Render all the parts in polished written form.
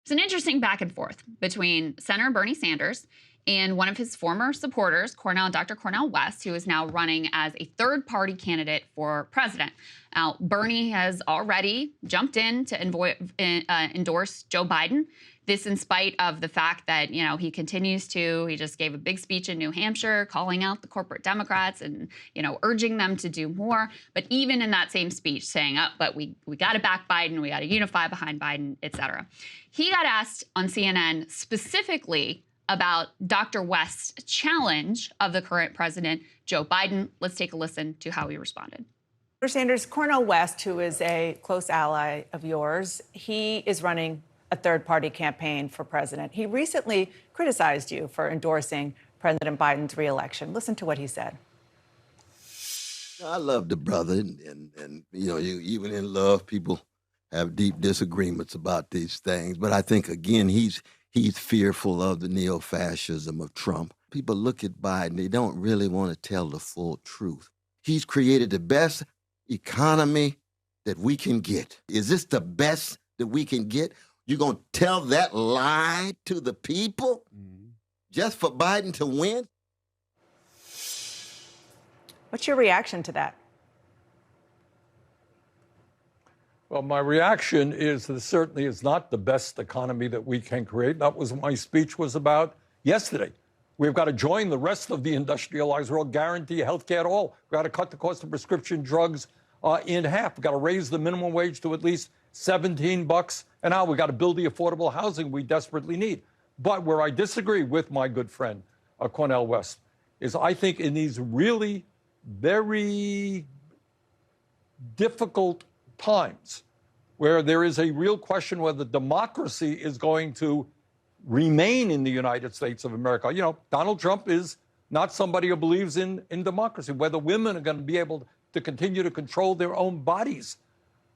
It's an interesting back and forth between Senator Bernie Sanders and one of his former supporters, Dr. Cornel West, who is now running as a third-party candidate for president. Now, Bernie has already jumped in to endorse Joe Biden. This in spite of the fact that, he just gave a big speech in New Hampshire calling out the corporate Democrats and, urging them to do more. But even in that same speech saying, but we got to back Biden, we got to unify behind Biden, et cetera. He got asked on CNN specifically about Dr. West's challenge of the current president, Joe Biden. Let's take a listen to how he responded. Mr. Sanders, Cornel West, who is a close ally of yours, he is running a third-party campaign for president. He recently criticized you for endorsing President Biden's reelection. Listen to what he said. I love the brother, and even in love, people have deep disagreements about these things. But I think, again, he's fearful of the neo-fascism of Trump. People look at Biden, they don't really want to tell the full truth. He's created the best economy that we can get. Is this the best that we can get? You're going to tell that lie to the people just for Biden to win? What's your reaction to that? Well, my reaction is that certainly is not the best economy that we can create. That was what my speech was about yesterday. We've got to join the rest of the industrialized world, guarantee health care to all. We've got to cut the cost of prescription drugs in half. We've got to raise the minimum wage to at least $17 an hour. We've got to build the affordable housing we desperately need. But where I disagree with my good friend, Cornel West, is I think in these really very difficult times where there is a real question whether democracy is going to remain in the United States of America. Donald Trump is not somebody who believes in democracy, whether women are going to be able to continue to control their own bodies,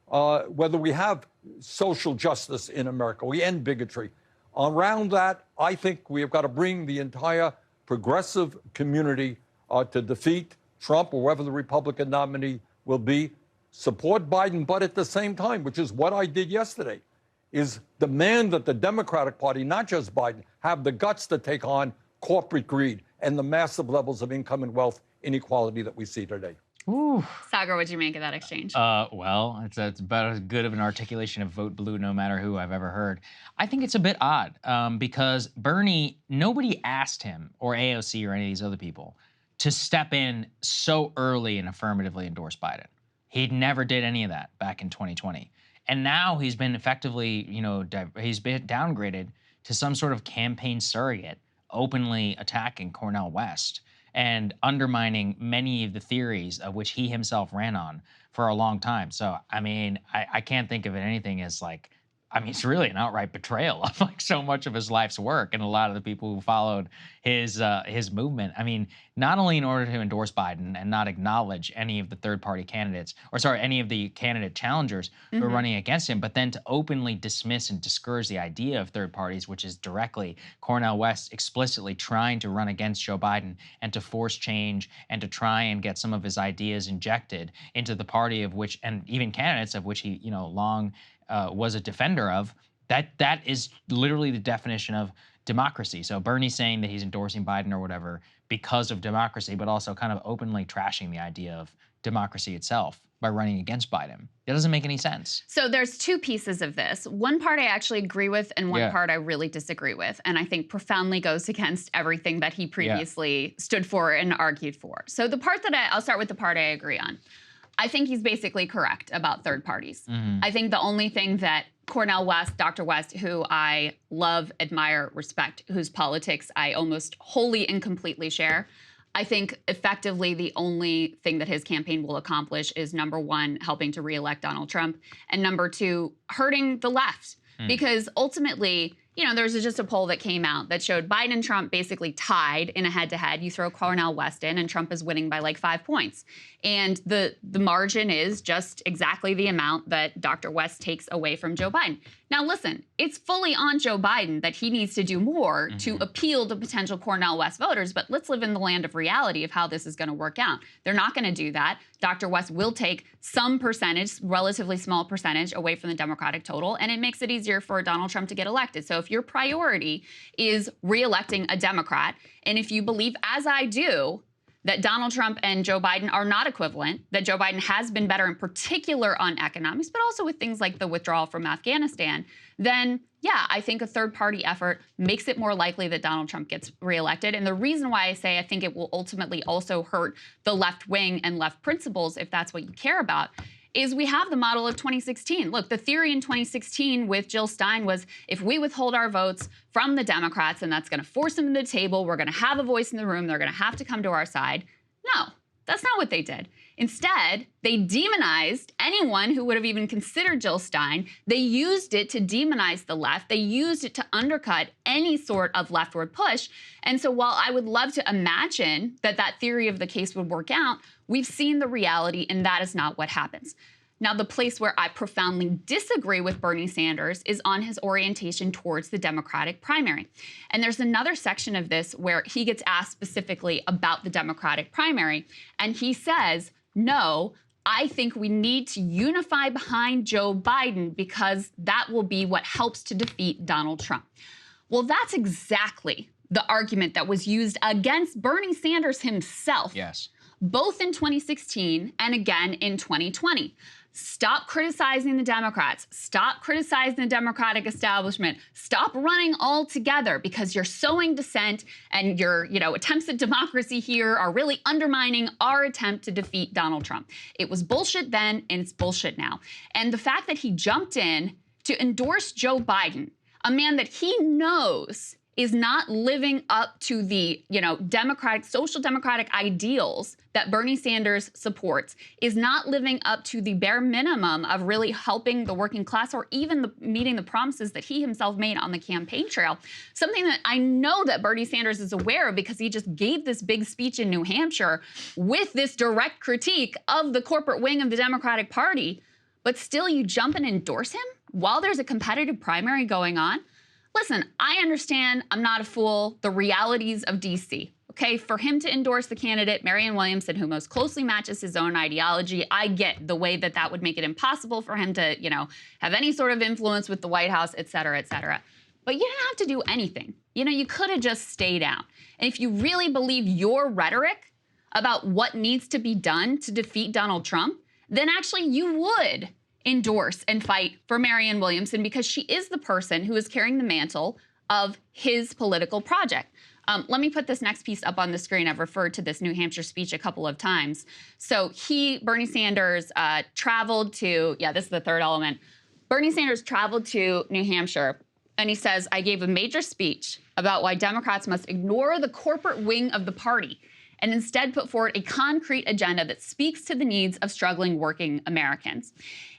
whether we have social justice in America, we end bigotry. Around that, I think we have got to bring the entire progressive community to defeat Trump or whoever the Republican nominee will be, support Biden, but at the same time, which is what I did yesterday, is demand that the Democratic Party, not just Biden, have the guts to take on corporate greed and the massive levels of income and wealth inequality that we see today. Ooh. Saagar, what'd you make of that exchange? Well, it's about as good of an articulation of vote blue no matter who I've ever heard. I think it's a bit odd because Bernie, nobody asked him, or AOC or any of these other people, to step in so early and affirmatively endorse Biden. He never did any of that back in 2020. And now he's been effectively, he's been downgraded to some sort of campaign surrogate, openly attacking Cornel West and undermining many of the theories of which he himself ran on for a long time. So, I can't think of it anything as it's really an outright betrayal of so much of his life's work and a lot of the people who followed his movement. Not only in order to endorse Biden and not acknowledge any of the third-party candidates, any of the candidate challengers who are running against him, but then to openly dismiss and discourage the idea of third parties, which is directly Cornel West explicitly trying to run against Joe Biden and to force change and to try and get some of his ideas injected into the party of which, and even candidates of which he, long was a defender of. That is literally the definition of democracy. So Bernie's saying that he's endorsing Biden or whatever because of democracy, but also kind of openly trashing the idea of democracy itself by running against Biden. That doesn't make any sense. So there's two pieces of this. One part I actually agree with and one part I really disagree with, and I think profoundly goes against everything that he previously stood for and argued for. So the part that I'll start with the part I agree on. I think he's basically correct about third parties. I think the only thing that Cornel West, Dr. West, who I love, admire, respect, whose politics I almost wholly and completely share, I think effectively the only thing that his campaign will accomplish is, number one, helping to reelect Donald Trump, and number two, hurting the left. Because ultimately, There's just a poll that came out that showed Biden and Trump basically tied in a head-to-head. You throw Cornel West in, and Trump is winning by like 5 points. And the margin is just exactly the amount that Dr. West takes away from Joe Biden. Now, listen, it's fully on Joe Biden that he needs to do more to appeal to potential Cornel West voters, but let's live in the land of reality of how this is going to work out. They're not going to do that. Dr. West will take some percentage, relatively small percentage, away from the Democratic total, and it makes it easier for Donald Trump to get elected. So if your priority is reelecting a Democrat, and if you believe, as I do, that Donald Trump and Joe Biden are not equivalent, that Joe Biden has been better in particular on economics, but also with things like the withdrawal from Afghanistan, then yeah, I think a third-party effort makes it more likely that Donald Trump gets reelected. And the reason why I say I think it will ultimately also hurt the left wing and left principles, if that's what you care about, is we have the model of 2016. Look, the theory in 2016 with Jill Stein was if we withhold our votes from the Democrats, and that's going to force them to the table, we're going to have a voice in the room, they're going to have to come to our side. No, that's not what they did. Instead, they demonized anyone who would have even considered Jill Stein. They used it to demonize the left. They used it to undercut any sort of leftward push. And so while I would love to imagine that that theory of the case would work out, we've seen the reality, and that is not what happens. Now, the place where I profoundly disagree with Bernie Sanders is on his orientation towards the Democratic primary. And there's another section of this where he gets asked specifically about the Democratic primary, and he says, no, I think we need to unify behind Joe Biden because that will be what helps to defeat Donald Trump. Well, that's exactly the argument that was used against Bernie Sanders himself. Yes. Both in 2016 and again in 2020. Stop criticizing the Democrats. Stop criticizing the Democratic establishment. Stop running all together because you're sowing dissent and your, attempts at democracy here are really undermining our attempt to defeat Donald Trump. It was bullshit then and it's bullshit now. And the fact that he jumped in to endorse Joe Biden, a man that he knows is not living up to the, social democratic ideals that Bernie Sanders supports, is not living up to the bare minimum of really helping the working class or even meeting the promises that he himself made on the campaign trail. Something that I know that Bernie Sanders is aware of because he just gave this big speech in New Hampshire with this direct critique of the corporate wing of the Democratic Party, but still you jump and endorse him while there's a competitive primary going on? Listen, I understand, I'm not a fool, the realities of D.C., okay? For him to endorse the candidate, Marianne Williamson, who most closely matches his own ideology, I get the way that that would make it impossible for him to, have any sort of influence with the White House, et cetera, et cetera. But you didn't have to do anything. You could have just stayed out. And if you really believe your rhetoric about what needs to be done to defeat Donald Trump, then actually you would endorse and fight for Marianne Williamson because she is the person who is carrying the mantle of his political project. Let me put this next piece up on the screen. I've referred to this New Hampshire speech a couple of times. So Bernie Sanders, traveled to, this is the third element. Bernie Sanders traveled to New Hampshire, and he says, I gave a major speech about why Democrats must ignore the corporate wing of the party and instead put forward a concrete agenda that speaks to the needs of struggling working Americans.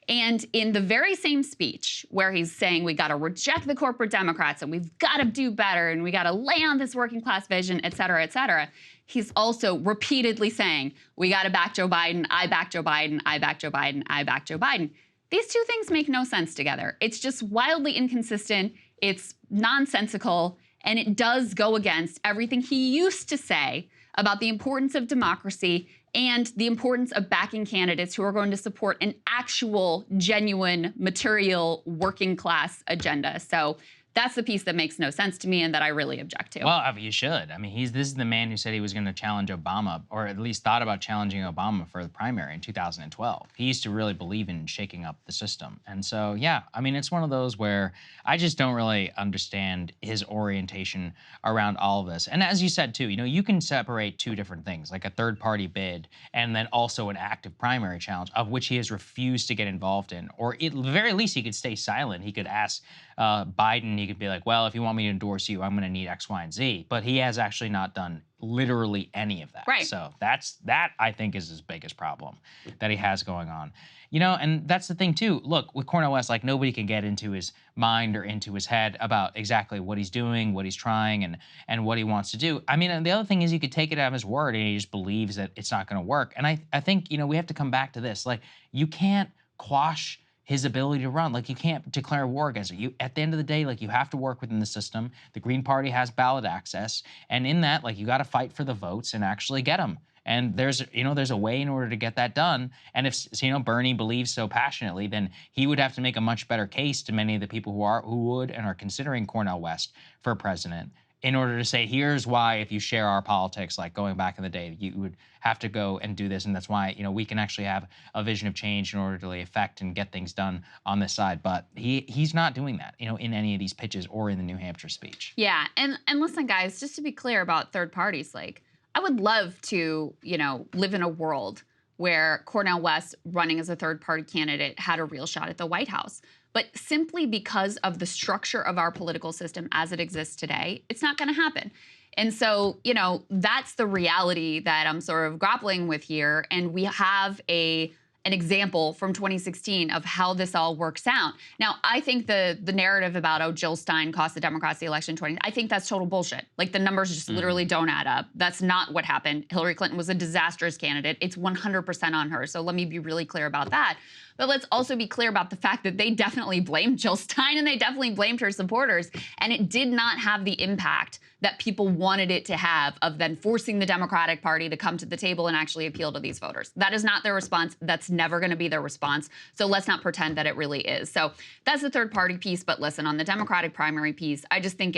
And in the very same speech where he's saying we got to reject the corporate Democrats and we've got to do better and we got to lay on this working class vision, et cetera, he's also repeatedly saying we got to back Joe Biden, I back Joe Biden, I back Joe Biden, I back Joe Biden. These two things make no sense together. It's just wildly inconsistent, it's nonsensical, and it does go against everything he used to say about the importance of democracy and the importance of backing candidates who are going to support an actual, genuine, material, working class agenda. So that's the piece that makes no sense to me and that I really object to. Well, you should. I mean, this is the man who said he was going to challenge Obama, or at least thought about challenging Obama for the primary in 2012. He used to really believe in shaking up the system. And so, yeah, I mean, it's one of those where I just don't really understand his orientation around all of this. And as you said, too, you can separate two different things, like a third-party bid and then also an active primary challenge, of which he has refused to get involved in. Or at the very least, he could stay silent. He could ask Biden, he could be like, well, if you want me to endorse you, I'm going to need X, Y, and Z. But he has actually not done literally any of that. Right. So that I think is his biggest problem that he has going on. You know, and that's the thing too. Look, with Cornel West, like nobody can get into his mind or into his head about exactly what he's doing, what he's trying, and what he wants to do. I mean, and the other thing is you could take it at his word and he just believes that it's not going to work. And I think, you know, we have to come back to this. Like, you can't quash his ability to run. Like, you can't declare war against it. You, at the end of the day, like, you have to work within the system. The Green Party has ballot access, and in that, like, you got to fight for the votes and actually get them. And there's a way in order to get that done. And if, you know, Bernie believes so passionately, then he would have to make a much better case to many of the people who would and are considering Cornel West for president, in order to say, here's why, if you share our politics, like going back in the day, you would have to go and do this. And that's why, you know, we can actually have a vision of change in order to really affect and get things done on this side. But he's not doing that, you know, in any of these pitches or in the New Hampshire speech. Yeah, and listen, guys, just to be clear about third parties, like, I would love to, you know, live in a world where Cornel West running as a third-party candidate had a real shot at the White House. But simply because of the structure of our political system as it exists today, it's not going to happen. And so, you know, that's the reality that I'm sort of grappling with here. And we have an example from 2016 of how this all works out. Now, I think the narrative about, oh, Jill Stein cost the Democrats the election I think that's total bullshit. Like, the numbers just literally don't add up. That's not what happened. Hillary Clinton was a disastrous candidate. It's 100% on her. So let me be really clear about that. But let's also be clear about the fact that they definitely blamed Jill Stein and they definitely blamed her supporters. And it did not have the impact that people wanted it to have, of then forcing the Democratic Party to come to the table and actually appeal to these voters. That is not their response. That's never going to be their response. So let's not pretend that it really is. So that's the third party piece. But listen, on the Democratic primary piece, I just think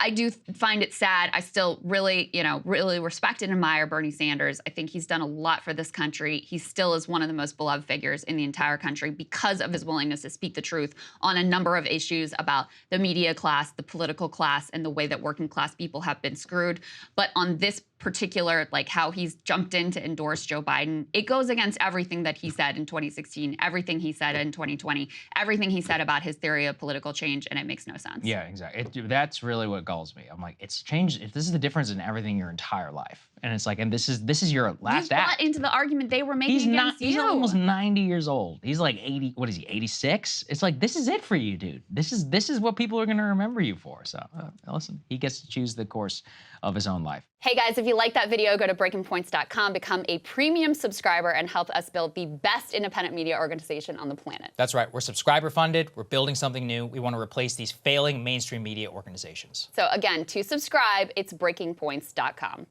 I do find it sad. I still really, you know, really respect and admire Bernie Sanders. I think he's done a lot for this country. He still is one of the most beloved figures in the entire country because of his willingness to speak the truth on a number of issues about the media class, the political class, and the way that working class people have been screwed. But on this particular, like how he's jumped in to endorse Joe Biden, it goes against everything that he said in 2016, everything he said in 2020, everything he said about his theory of political change, and it makes no sense. Yeah, exactly. That's really what galls me. I'm like, it's changed. This is the difference in everything your entire life, and it's like, and this is your last act. You bought into the argument they were making against you. He's almost 90 years old. He's like 80. What is he? 86. It's like, this is it for you, dude. This is what people are going to remember you for. So listen, he gets to choose the course of his own life. Hey guys, if you like that video, go to breakingpoints.com, become a premium subscriber, and help us build the best independent media organization on the planet. That's right. We're subscriber funded. We're building something new. We want to replace these failing mainstream media organizations. So again, to subscribe, it's breakingpoints.com.